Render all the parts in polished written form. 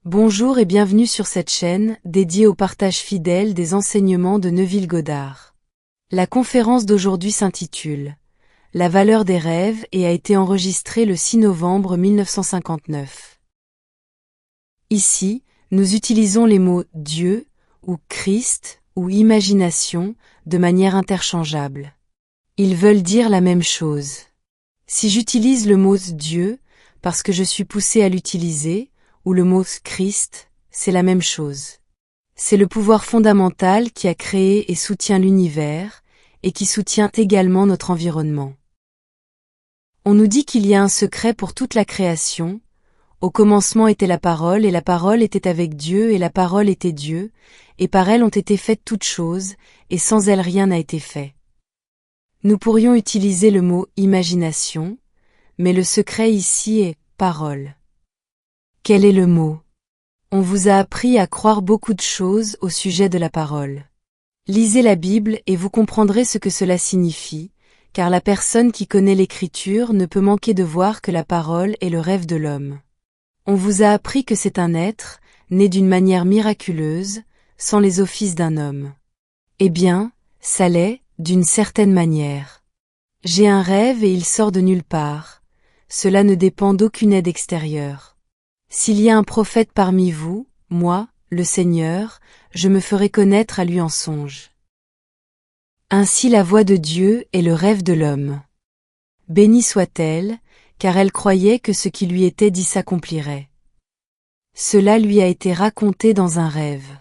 Bonjour et bienvenue sur cette chaîne, dédiée au partage fidèle des enseignements de Neville Goddard. La conférence d'aujourd'hui s'intitule « La valeur des rêves » et a été enregistrée le 6 novembre 1959. Ici, nous utilisons les mots « Dieu » ou « Christ » ou « imagination » de manière interchangeable. Ils veulent dire la même chose. Si j'utilise le mot « Dieu » parce que je suis poussé à l'utiliser, ou le mot Christ, c'est la même chose. C'est le pouvoir fondamental qui a créé et soutient l'univers, et qui soutient également notre environnement. On nous dit qu'il y a un secret pour toute la création. Au commencement était la parole, et la parole était avec Dieu, et la parole était Dieu, et par elle ont été faites toutes choses, et sans elle rien n'a été fait. Nous pourrions utiliser le mot imagination, mais le secret ici est parole. Quel est le mot? On vous a appris à croire beaucoup de choses au sujet de la parole. Lisez la Bible et vous comprendrez ce que cela signifie, car la personne qui connaît l'Écriture ne peut manquer de voir que la parole est le rêve de l'homme. On vous a appris que c'est un être, né d'une manière miraculeuse, sans les offices d'un homme. Eh bien, ça l'est, d'une certaine manière. J'ai un rêve et il sort de nulle part. Cela ne dépend d'aucune aide extérieure. S'il y a un prophète parmi vous, moi, le Seigneur, je me ferai connaître à lui en songe. Ainsi la voix de Dieu est le rêve de l'homme. Bénie soit-elle, car elle croyait que ce qui lui était dit s'accomplirait. Cela lui a été raconté dans un rêve.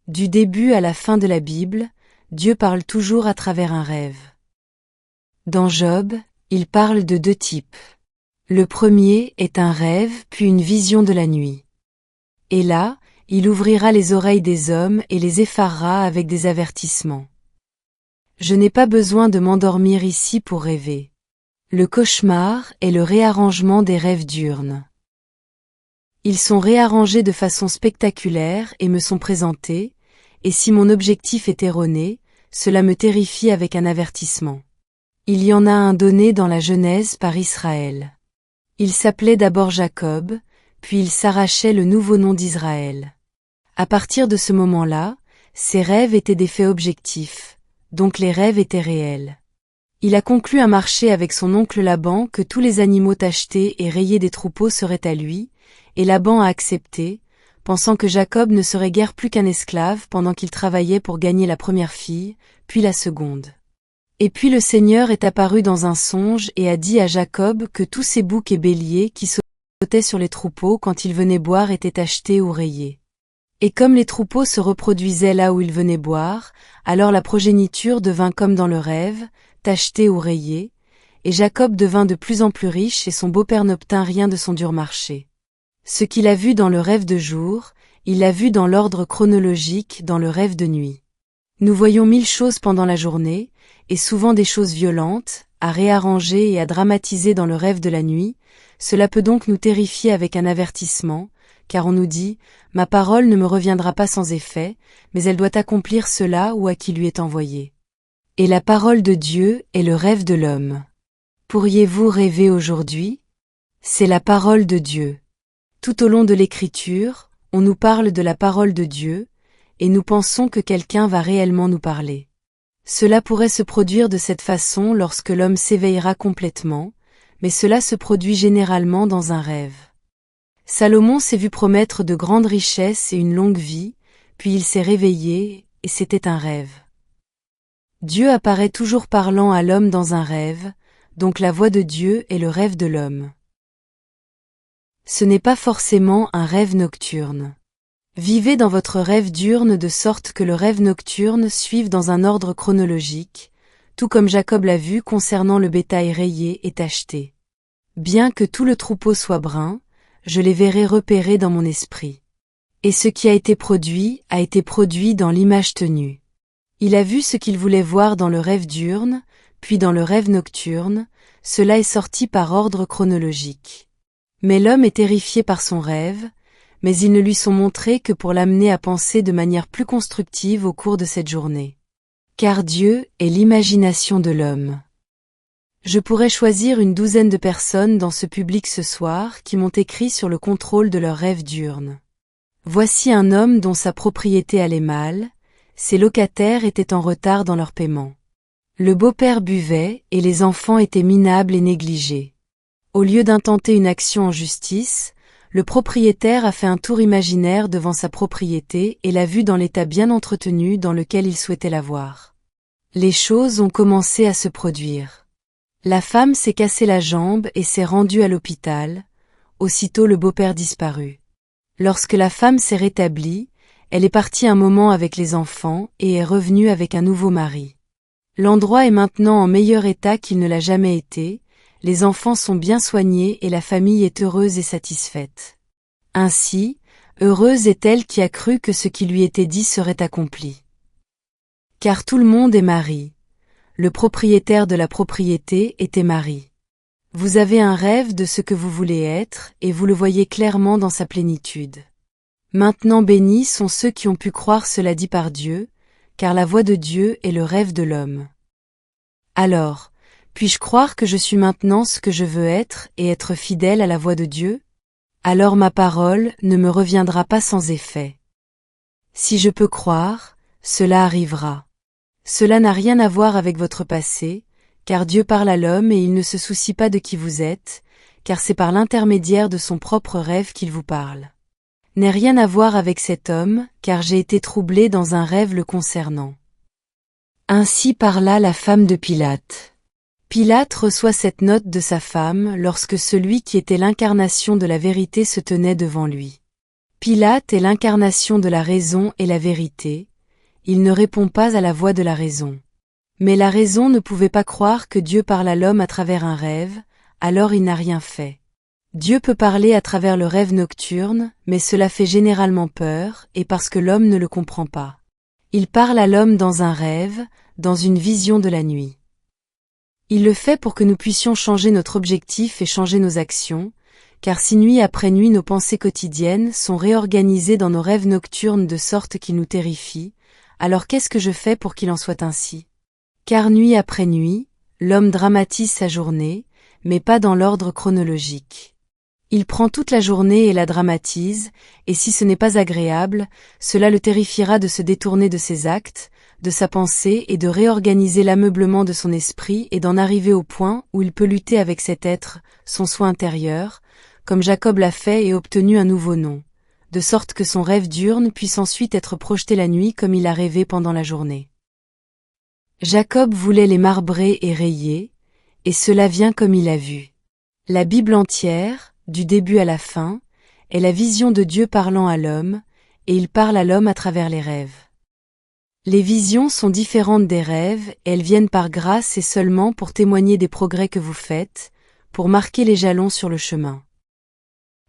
Du début à la fin de la Bible, Dieu parle toujours à travers un rêve. Dans Job, il parle de deux types. Le premier est un rêve puis une vision de la nuit. Et là, il ouvrira les oreilles des hommes et les effarera avec des avertissements. Je n'ai pas besoin de m'endormir ici pour rêver. Le cauchemar est le réarrangement des rêves diurnes. Ils sont réarrangés de façon spectaculaire et me sont présentés, et si mon objectif est erroné, cela me terrifie avec un avertissement. Il y en a un donné dans la Genèse par Israël. Il s'appelait d'abord Jacob, puis il s'arrachait le nouveau nom d'Israël. À partir de ce moment-là, ses rêves étaient des faits objectifs, donc les rêves étaient réels. Il a conclu un marché avec son oncle Laban que tous les animaux tachetés et rayés des troupeaux seraient à lui, et Laban a accepté, pensant que Jacob ne serait guère plus qu'un esclave pendant qu'il travaillait pour gagner la première fille, puis la seconde. Et puis le Seigneur est apparu dans un songe et a dit à Jacob que tous ces boucs et béliers qui sautaient sur les troupeaux quand ils venaient boire étaient tachetés ou rayés. Et comme les troupeaux se reproduisaient là où ils venaient boire, alors la progéniture devint comme dans le rêve, tachetée ou rayée, et Jacob devint de plus en plus riche et son beau-père n'obtint rien de son dur marché. Ce qu'il a vu dans le rêve de jour, il l'a vu dans l'ordre chronologique dans le rêve de nuit. Nous voyons 1000 choses pendant la journée, et souvent des choses violentes, à réarranger et à dramatiser dans le rêve de la nuit. Cela peut donc nous terrifier avec un avertissement, car on nous dit « Ma parole ne me reviendra pas sans effet, mais elle doit accomplir cela ou à qui lui est envoyé. » Et la parole de Dieu est le rêve de l'homme. Pourriez-vous rêver aujourd'hui? C'est la parole de Dieu. Tout au long de l'Écriture, on nous parle de la parole de Dieu, et nous pensons que quelqu'un va réellement nous parler. Cela pourrait se produire de cette façon lorsque l'homme s'éveillera complètement, mais cela se produit généralement dans un rêve. Salomon s'est vu promettre de grandes richesses et une longue vie, puis il s'est réveillé, et c'était un rêve. Dieu apparaît toujours parlant à l'homme dans un rêve, donc la voix de Dieu est le rêve de l'homme. Ce n'est pas forcément un rêve nocturne. Vivez dans votre rêve diurne de sorte que le rêve nocturne suive dans un ordre chronologique, tout comme Jacob l'a vu concernant le bétail rayé et tacheté. Bien que tout le troupeau soit brun, je les verrai repérer dans mon esprit. Et ce qui a été produit dans l'image tenue. Il a vu ce qu'il voulait voir dans le rêve diurne, puis dans le rêve nocturne, cela est sorti par ordre chronologique. Mais l'homme est terrifié par son rêve, mais ils ne lui sont montrés que pour l'amener à penser de manière plus constructive au cours de cette journée. Car Dieu est l'imagination de l'homme. Je pourrais choisir une douzaine de personnes dans ce public ce soir qui m'ont écrit sur le contrôle de leurs rêves diurnes. Voici un homme dont sa propriété allait mal, ses locataires étaient en retard dans leur paiement. Le beau-père buvait et les enfants étaient minables et négligés. Au lieu d'intenter une action en justice, le propriétaire a fait un tour imaginaire devant sa propriété et l'a vue dans l'état bien entretenu dans lequel il souhaitait la voir. Les choses ont commencé à se produire. La femme s'est cassé la jambe et s'est rendue à l'hôpital. Aussitôt le beau-père disparut. Lorsque la femme s'est rétablie, elle est partie un moment avec les enfants et est revenue avec un nouveau mari. L'endroit est maintenant en meilleur état qu'il ne l'a jamais été, les enfants sont bien soignés et la famille est heureuse et satisfaite. Ainsi, heureuse est elle qui a cru que ce qui lui était dit serait accompli. Car tout le monde est mari. Le propriétaire de la propriété était mari. Vous avez un rêve de ce que vous voulez être et vous le voyez clairement dans sa plénitude. Maintenant bénis sont ceux qui ont pu croire cela dit par Dieu, car la voix de Dieu est le rêve de l'homme. Alors, puis-je croire que je suis maintenant ce que je veux être et être fidèle à la voix de Dieu? Alors ma parole ne me reviendra pas sans effet. Si je peux croire, cela arrivera. Cela n'a rien à voir avec votre passé, car Dieu parle à l'homme et il ne se soucie pas de qui vous êtes, car c'est par l'intermédiaire de son propre rêve qu'il vous parle. N'ai rien à voir avec cet homme, car j'ai été troublé dans un rêve le concernant. Ainsi parla la femme de Pilate. Pilate reçoit cette note de sa femme lorsque celui qui était l'incarnation de la vérité se tenait devant lui. Pilate est l'incarnation de la raison et la vérité, il ne répond pas à la voix de la raison. Mais la raison ne pouvait pas croire que Dieu parle à l'homme à travers un rêve, alors il n'a rien fait. Dieu peut parler à travers le rêve nocturne, mais cela fait généralement peur, et parce que l'homme ne le comprend pas. Il parle à l'homme dans un rêve, dans une vision de la nuit. Il le fait pour que nous puissions changer notre objectif et changer nos actions, car si nuit après nuit nos pensées quotidiennes sont réorganisées dans nos rêves nocturnes de sorte qu'ils nous terrifient, alors qu'est-ce que je fais pour qu'il en soit ainsi? Car nuit après nuit, l'homme dramatise sa journée, mais pas dans l'ordre chronologique. Il prend toute la journée et la dramatise, et si ce n'est pas agréable, cela le terrifiera de se détourner de ses actes, de sa pensée et de réorganiser l'ameublement de son esprit et d'en arriver au point où il peut lutter avec cet être, son soi intérieur, comme Jacob l'a fait et obtenu un nouveau nom, de sorte que son rêve diurne puisse ensuite être projeté la nuit comme il a rêvé pendant la journée. Jacob voulait les marbrer et rayer, et cela vient comme il a vu. La Bible entière, du début à la fin, est la vision de Dieu parlant à l'homme, et il parle à l'homme à travers les rêves. Les visions sont différentes des rêves, et elles viennent par grâce et seulement pour témoigner des progrès que vous faites, pour marquer les jalons sur le chemin.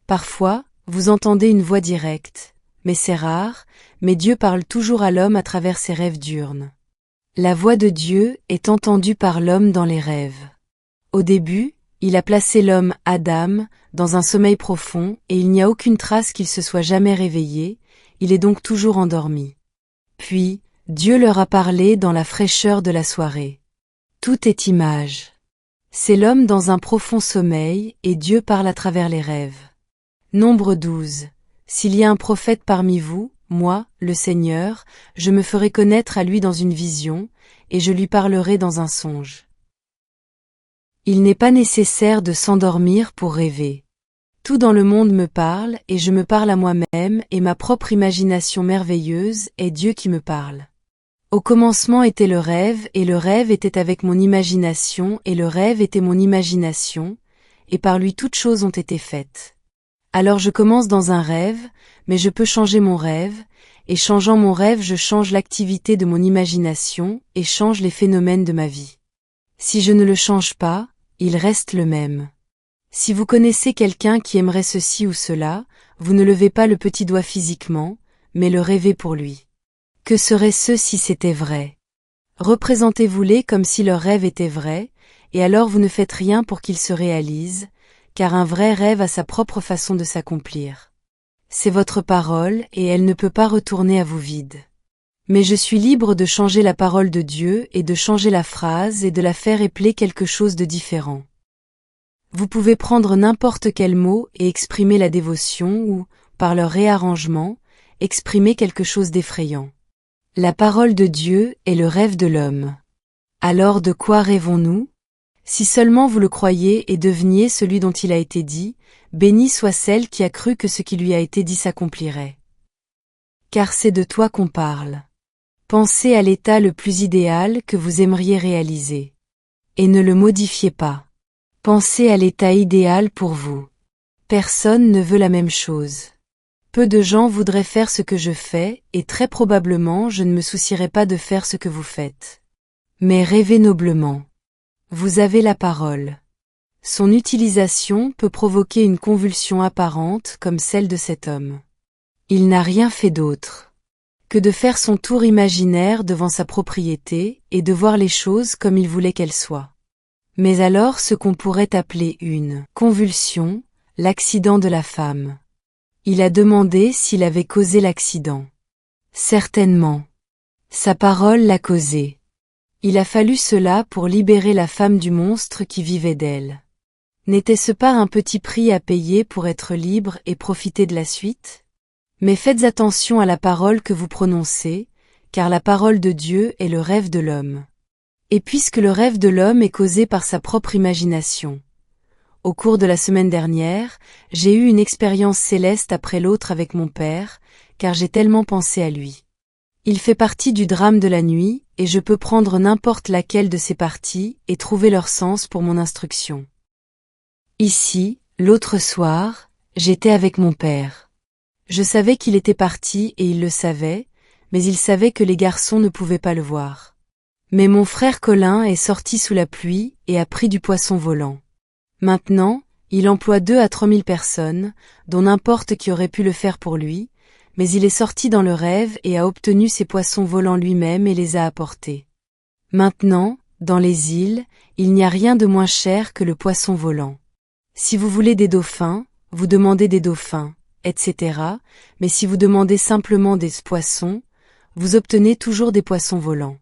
Parfois, vous entendez une voix directe, mais c'est rare, mais Dieu parle toujours à l'homme à travers ses rêves diurnes. La voix de Dieu est entendue par l'homme dans les rêves. Au début, il a placé l'homme, Adam, dans un sommeil profond et il n'y a aucune trace qu'il se soit jamais réveillé, il est donc toujours endormi. Puis, Dieu leur a parlé dans la fraîcheur de la soirée. Tout est image. C'est l'homme dans un profond sommeil et Dieu parle à travers les rêves. Nombre 12. S'il y a un prophète parmi vous, moi, le Seigneur, je me ferai connaître à lui dans une vision, et je lui parlerai dans un songe. Il n'est pas nécessaire de s'endormir pour rêver. Tout dans le monde me parle et je me parle à moi-même et ma propre imagination merveilleuse est Dieu qui me parle. Au commencement était le rêve et le rêve était avec mon imagination et le rêve était mon imagination, et par lui toutes choses ont été faites. Alors je commence dans un rêve, mais je peux changer mon rêve, et changeant mon rêve je change l'activité de mon imagination et change les phénomènes de ma vie. Si je ne le change pas, il reste le même. Si vous connaissez quelqu'un qui aimerait ceci ou cela, vous ne levez pas le petit doigt physiquement, mais le rêvez pour lui. Que serait-ce si c'était vrai? Représentez-vous-les comme si leur rêve était vrai, et alors vous ne faites rien pour qu'ils se réalisent, car un vrai rêve a sa propre façon de s'accomplir. C'est votre parole et elle ne peut pas retourner à vous vide. Mais je suis libre de changer la parole de Dieu et de changer la phrase et de la faire épeler quelque chose de différent. Vous pouvez prendre n'importe quel mot et exprimer la dévotion ou, par leur réarrangement, exprimait quelque chose d'effrayant. La parole de Dieu est le rêve de l'homme. Alors de quoi rêvons-nous? Si seulement vous le croyiez et deveniez celui dont il a été dit, bénie soit celle qui a cru que ce qui lui a été dit s'accomplirait. Car c'est de toi qu'on parle. Pensez à l'état le plus idéal que vous aimeriez réaliser. Et ne le modifiez pas. Pensez à l'état idéal pour vous. Personne ne veut la même chose. Peu de gens voudraient faire ce que je fais, et très probablement je ne me soucierai pas de faire ce que vous faites. Mais rêvez noblement. Vous avez la parole. Son utilisation peut provoquer une convulsion apparente comme celle de cet homme. Il n'a rien fait d'autre que de faire son tour imaginaire devant sa propriété et de voir les choses comme il voulait qu'elles soient. Mais alors ce qu'on pourrait appeler une convulsion, l'accident de la femme. Il a demandé s'il avait causé l'accident. Certainement. Sa parole l'a causé. Il a fallu cela pour libérer la femme du monstre qui vivait d'elle. N'était-ce pas un petit prix à payer pour être libre et profiter de la suite? Mais faites attention à la parole que vous prononcez, car la parole de Dieu est le rêve de l'homme. Et puisque le rêve de l'homme est causé par sa propre imagination. Au cours de la semaine dernière, j'ai eu une expérience céleste après l'autre avec mon père, car j'ai tellement pensé à lui. Il fait partie du drame de la nuit, et je peux prendre n'importe laquelle de ces parties et trouver leur sens pour mon instruction. Ici, l'autre soir, j'étais avec mon père. Je savais qu'il était parti et il le savait, mais il savait que les garçons ne pouvaient pas le voir. Mais mon frère Colin est sorti sous la pluie et a pris du poisson volant. Maintenant, il emploie 2 à 3 000 personnes, dont n'importe qui aurait pu le faire pour lui, mais il est sorti dans le rêve et a obtenu ces poissons volants lui-même et les a apportés. Maintenant, dans les îles, il n'y a rien de moins cher que le poisson volant. Si vous voulez des dauphins, vous demandez des dauphins, etc., mais si vous demandez simplement des poissons, vous obtenez toujours des poissons volants.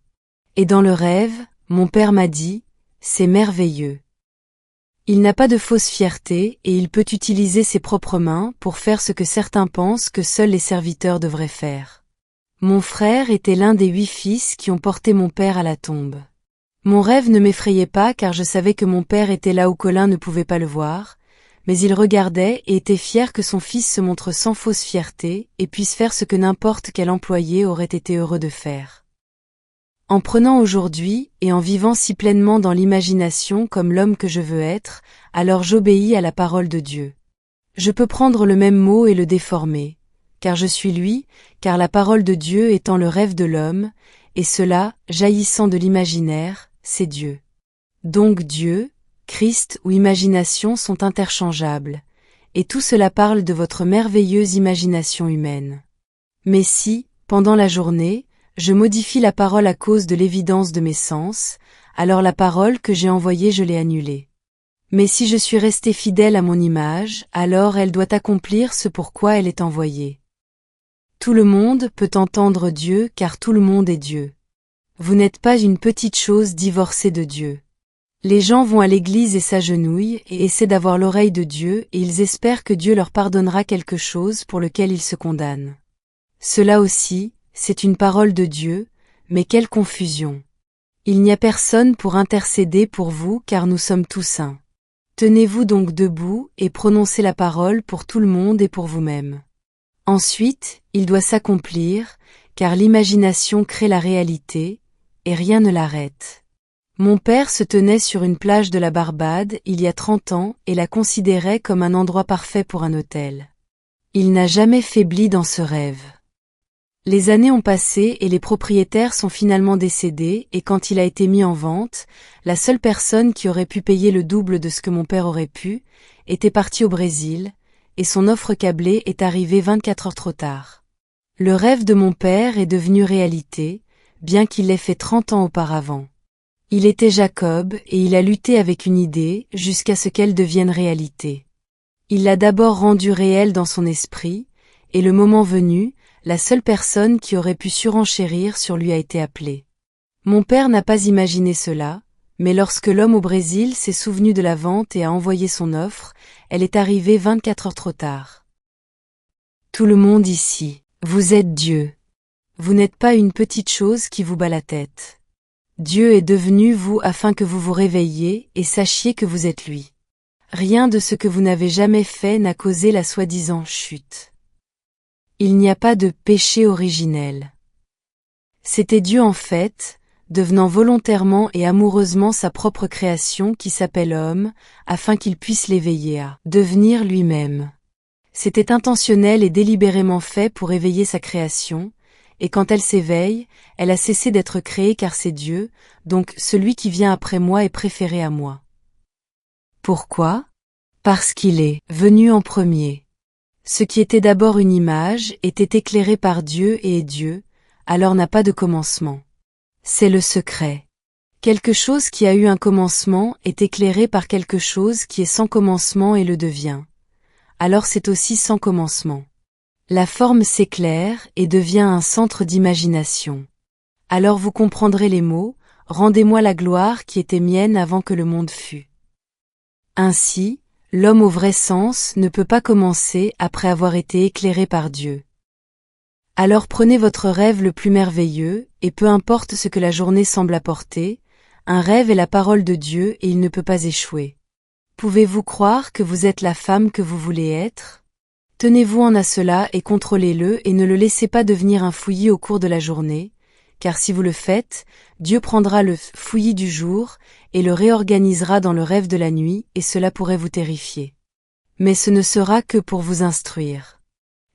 Et dans le rêve, mon père m'a dit, c'est merveilleux. Il n'a pas de fausse fierté et il peut utiliser ses propres mains pour faire ce que certains pensent que seuls les serviteurs devraient faire. Mon frère était l'un des 8 fils qui ont porté mon père à la tombe. Mon rêve ne m'effrayait pas car je savais que mon père était là où Colin ne pouvait pas le voir, mais il regardait et était fier que son fils se montre sans fausse fierté et puisse faire ce que n'importe quel employé aurait été heureux de faire. En prenant aujourd'hui et en vivant si pleinement dans l'imagination comme l'homme que je veux être, alors j'obéis à la parole de Dieu. Je peux prendre le même mot et le déformer, car je suis lui, car la parole de Dieu étant le rêve de l'homme, et cela, jaillissant de l'imaginaire, c'est Dieu. Donc Dieu, Christ ou imagination sont interchangeables, et tout cela parle de votre merveilleuse imagination humaine. Mais si, pendant la journée, je modifie la parole à cause de l'évidence de mes sens, alors la parole que j'ai envoyée je l'ai annulée. Mais si je suis resté fidèle à mon image, alors elle doit accomplir ce pourquoi elle est envoyée. Tout le monde peut entendre Dieu car tout le monde est Dieu. Vous n'êtes pas une petite chose divorcée de Dieu. Les gens vont à l'église et s'agenouillent et essaient d'avoir l'oreille de Dieu et ils espèrent que Dieu leur pardonnera quelque chose pour lequel ils se condamnent. Cela aussi, c'est une parole de Dieu, mais quelle confusion. Il n'y a personne pour intercéder pour vous car nous sommes tous saints. Tenez-vous donc debout et prononcez la parole pour tout le monde et pour vous-même. Ensuite, il doit s'accomplir, car l'imagination crée la réalité, et rien ne l'arrête. Mon père se tenait sur une plage de la Barbade il y a 30 ans et la considérait comme un endroit parfait pour un hôtel. Il n'a jamais faibli dans ce rêve. Les années ont passé et les propriétaires sont finalement décédés et quand il a été mis en vente, la seule personne qui aurait pu payer le double de ce que mon père aurait pu, était partie au Brésil, et son offre câblée est arrivée 24 heures trop tard. Le rêve de mon père est devenu réalité, bien qu'il l'ait fait 30 ans auparavant. Il était Jacob et il a lutté avec une idée jusqu'à ce qu'elle devienne réalité. Il l'a d'abord rendue réelle dans son esprit, et le moment venu, la seule personne qui aurait pu surenchérir sur lui a été appelée. Mon père n'a pas imaginé cela, mais lorsque l'homme au Brésil s'est souvenu de la vente et a envoyé son offre, elle est arrivée 24 heures trop tard. Tout le monde ici, Vous êtes Dieu. Vous n'êtes pas une petite chose qui vous bat la tête. Dieu est devenu vous afin que vous vous réveilliez et sachiez que vous êtes lui. Rien de ce que vous n'avez jamais fait n'a causé la soi-disant chute. Il n'y a pas de péché originel. C'était Dieu en fait, devenant volontairement et amoureusement sa propre création qui s'appelle homme, afin qu'il puisse l'éveiller à devenir lui-même. C'était intentionnel et délibérément fait pour éveiller sa création, et quand elle s'éveille, elle a cessé d'être créée car c'est Dieu, donc celui qui vient après moi est préféré à moi. Pourquoi? Parce qu'il est venu en premier. Ce qui était d'abord une image était éclairé par Dieu et est Dieu, alors n'a pas de commencement. C'est le secret. Quelque chose qui a eu un commencement est éclairé par quelque chose qui est sans commencement et le devient. Alors c'est aussi sans commencement. La forme s'éclaire et devient un centre d'imagination. Alors vous comprendrez les mots, rendez-moi la gloire qui était mienne avant que le monde fût. Ainsi, l'homme au vrai sens ne peut pas commencer après avoir été éclairé par Dieu. Alors prenez votre rêve le plus merveilleux, et peu importe ce que la journée semble apporter, un rêve est la parole de Dieu et il ne peut pas échouer. Pouvez-vous croire que vous êtes la femme que vous voulez être? Tenez-vous-en à cela et contrôlez-le et ne le laissez pas devenir un fouillis au cours de la journée, car si vous le faites, Dieu prendra le fouillis du jour et le réorganisera dans le rêve de la nuit et cela pourrait vous terrifier. Mais ce ne sera que pour vous instruire.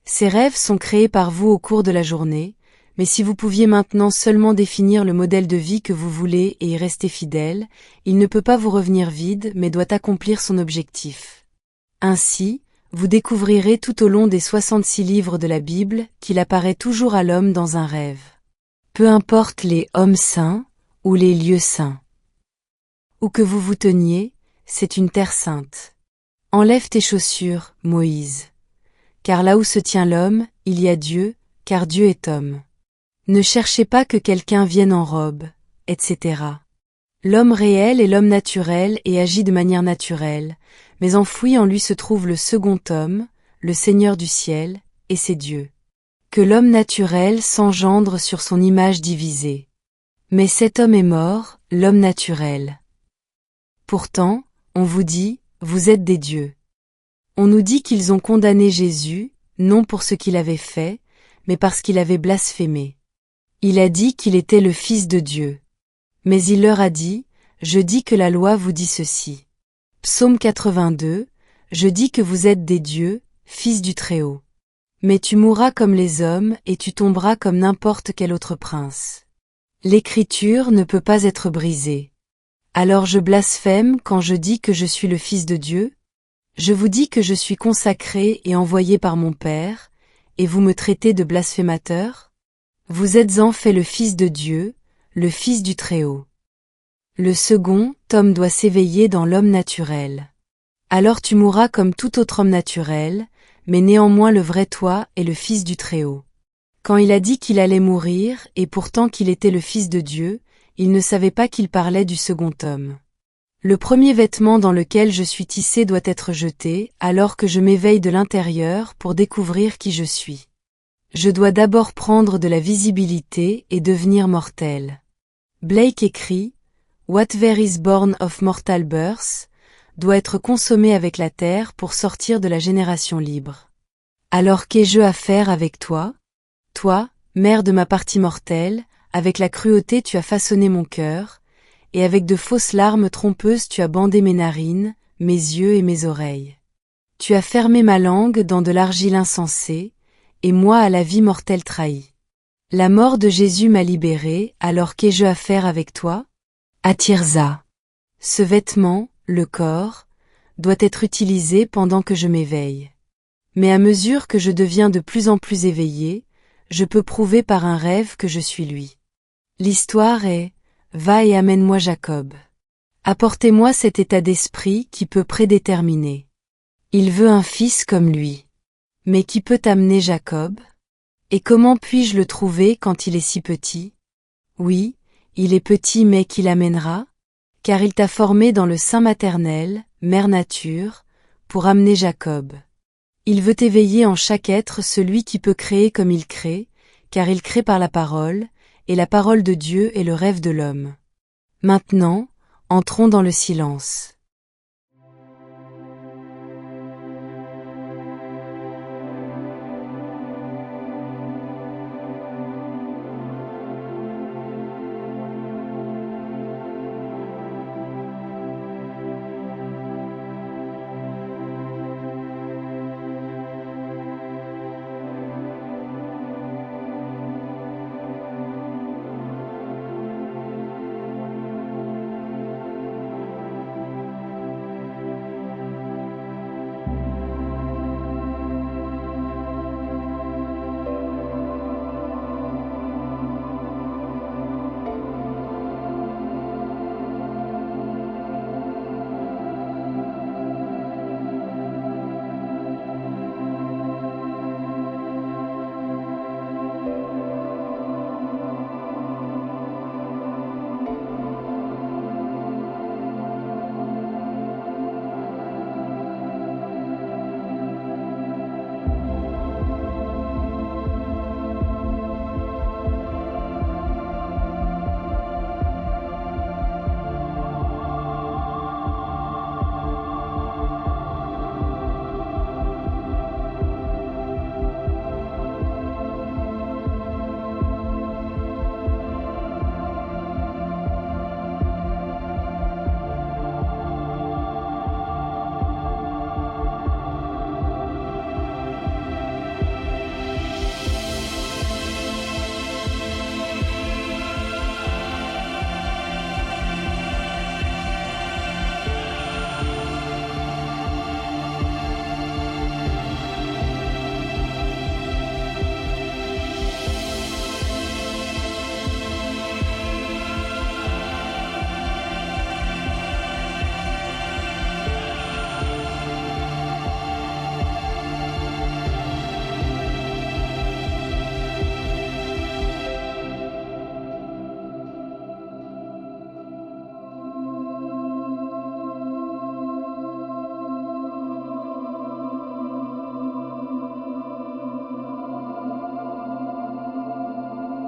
Ces rêves sont créés par vous au cours de la journée, mais si vous pouviez maintenant seulement définir le modèle de vie que vous voulez et y rester fidèle, il ne peut pas vous revenir vide mais doit accomplir son objectif. Ainsi, vous découvrirez tout au long des 66 livres de la Bible qu'il apparaît toujours à l'homme dans un rêve. Peu importe les hommes saints ou les lieux saints. Où que vous vous teniez, c'est une terre sainte. Enlève tes chaussures, Moïse. Car là où se tient l'homme, il y a Dieu, car Dieu est homme. Ne cherchez pas que quelqu'un vienne en robe, etc. L'homme réel est l'homme naturel et agit de manière naturelle, mais enfoui en lui se trouve le second homme, le Seigneur du ciel, et c'est Dieu. Que l'homme naturel s'engendre sur son image divisée. Mais cet homme est mort, l'homme naturel. Pourtant, on vous dit, vous êtes des dieux. On nous dit qu'ils ont condamné Jésus, non pour ce qu'il avait fait, mais parce qu'il avait blasphémé. Il a dit qu'il était le Fils de Dieu. Mais il leur a dit, je dis que la loi vous dit ceci. Psaume 82, je dis que vous êtes des dieux, fils du Très-Haut. Mais tu mourras comme les hommes et tu tomberas comme n'importe quel autre prince. L'écriture ne peut pas être brisée. Alors je blasphème quand je dis que je suis le Fils de Dieu? Je vous dis que je suis consacré et envoyé par mon Père, et vous me traitez de blasphémateur? Vous êtes en fait le Fils de Dieu, le Fils du Très-Haut. Le second homme doit s'éveiller dans l'homme naturel. Alors tu mourras comme tout autre homme naturel, mais néanmoins le vrai toi est le Fils du Très-Haut. Quand il a dit qu'il allait mourir, et pourtant qu'il était le Fils de Dieu, il ne savait pas qu'il parlait du second homme. Le premier vêtement dans lequel je suis tissé doit être jeté, alors que je m'éveille de l'intérieur pour découvrir qui je suis. Je dois d'abord prendre de la visibilité et devenir mortel. Blake écrit, Whatever is born of mortal birth, doit être consommé avec la terre pour sortir de la génération libre. Alors qu'ai-je à faire avec toi? Toi, mère de ma partie mortelle, avec la cruauté tu as façonné mon cœur, et avec de fausses larmes trompeuses tu as bandé mes narines, mes yeux et mes oreilles. Tu as fermé ma langue dans de l'argile insensée, et moi à la vie mortelle trahie. La mort de Jésus m'a libéré, alors qu'ai-je à faire avec toi? À Tirza. Ce vêtement, le corps, doit être utilisé pendant que je m'éveille. Mais à mesure que je deviens de plus en plus éveillé, je peux prouver par un rêve que je suis lui. L'histoire est, va et amène-moi Jacob. Apportez-moi cet état d'esprit qui peut prédéterminer. Il veut un fils comme lui. Mais qui peut amener Jacob? Et comment puis-je le trouver quand il est si petit? Oui, il est petit mais qui l'amènera? Car il t'a formé dans le sein maternel, mère nature, pour amener Jacob. Il veut éveiller en chaque être celui qui peut créer comme il crée, car il crée par la parole, et la parole de Dieu est le rêve de l'homme. Maintenant, entrons dans le silence.